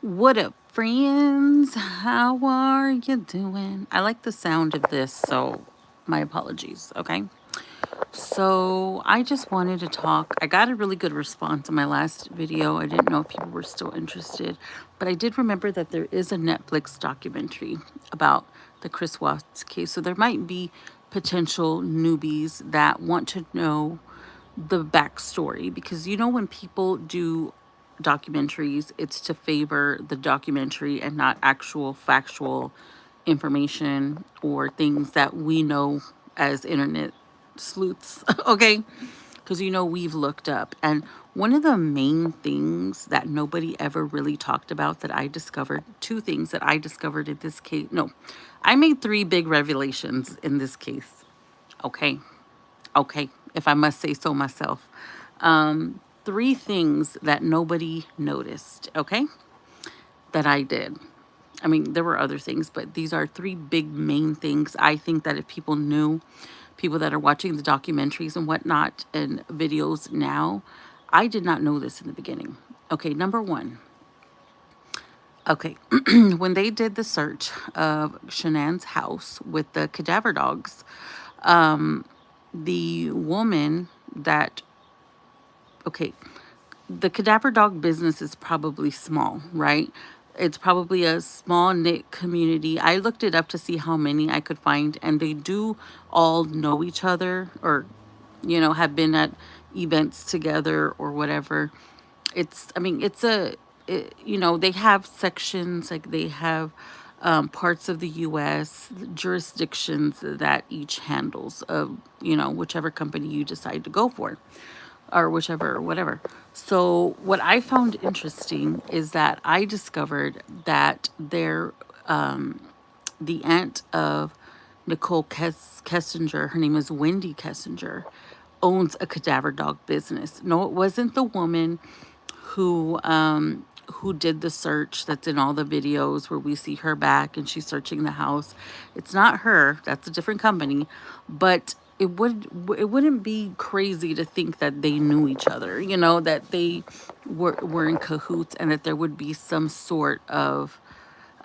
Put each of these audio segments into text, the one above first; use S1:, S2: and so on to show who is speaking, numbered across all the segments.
S1: What up, friends? How are you doing? I like the sound of this, so my apologies, okay? So, I just wanted to talk. I got a really good response on my last video. I didn't know if people were still interested, but I did remember that there is a Netflix documentary about the Chris Watts case. So, there might be potential newbies that want to know the backstory because when people do documentaries, it's to favor the documentary and not actual factual information or things that we know as internet sleuths. Okay, because we've looked up. And one of the main things that nobody ever really talked about that I discovered, two things that I discovered in this case. No, I made three big revelations in this case. Okay, okay, if I must say so myself. Three things that nobody noticed, okay, that I did. I mean, there were other things, but these are three big main things I think that if people knew, people that are watching the documentaries and whatnot and videos now, I did not know this in the beginning. Okay, number one. Okay, when they did the search of Shanann's house with the cadaver dogs, the woman that, okay, the cadaver dog business is probably small, right? It's probably a small knit community. I looked it up to see how many I could find, and they do all know each other or, have been at events together or whatever. I mean, they have sections, like they have parts of the U.S., jurisdictions that each handles, whichever company you decide to go for or whichever, whatever. So, what I found interesting is that I discovered that the aunt of Nicole Kessinger, her name is Wendy Kessinger, owns a cadaver dog business. No, it wasn't the woman who did the search that's in all the videos where we see her back and she's searching the house. It's not her. That's a different company, but it wouldn't be crazy to think that they knew each other, that they were in cahoots and that there would be some sort of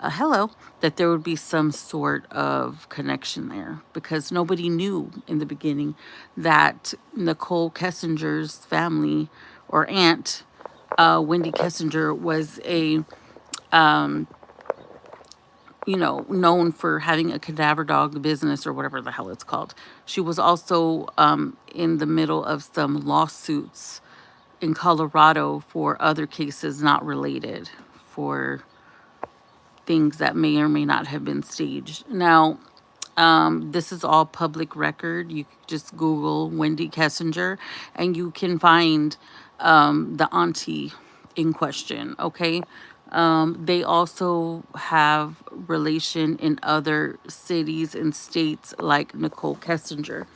S1: hello, that there would be some sort of connection there because nobody knew in the beginning that Nicole Kessinger's family or aunt, Wendy Kessinger, was known for having a cadaver dog business or whatever the hell it's called. She was also in the middle of some lawsuits in Colorado for other cases not related, for things that may or may not have been staged. Now, this is all public record. You just Google Wendy Kessinger and you can find the auntie in question, okay? They also have relation in other cities and states like Nicole Kessinger,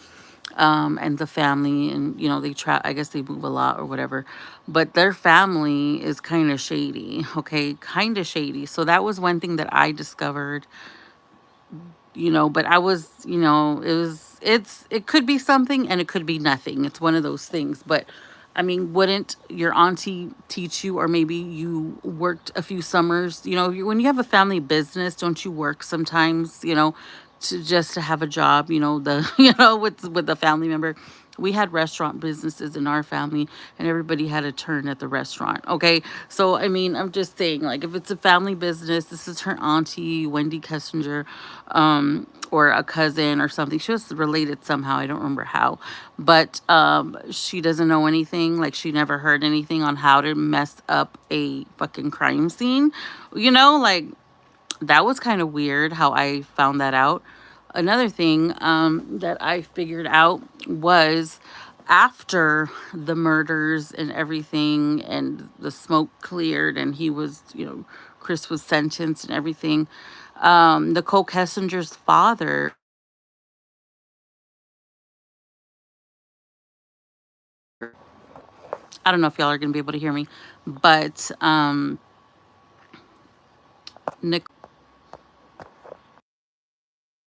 S1: and the family, and I guess they move a lot or whatever, but their family is kind of shady, okay, kind of shady. So that was one thing that I discovered, but I was, it could be something and it could be nothing. It's one of those things. But I mean, wouldn't your auntie teach you, or maybe you worked a few summers, when you have a family business, don't you work sometimes, to just to have a job, with the family member. We had restaurant businesses in our family and everybody had a turn at the restaurant, okay? So I mean, I'm just saying, like, if it's a family business, this is her auntie Wendy Kessinger, or a cousin or something. She was related somehow, I don't remember how, but she doesn't know anything, like she never heard anything on how to mess up a fucking crime scene, like that was kind of weird how I found that out. Another thing that I figured out was after the murders and everything and the smoke cleared and he was, Chris was sentenced and everything, Nicole Kessinger's father, I don't know if y'all are going to be able to hear me, but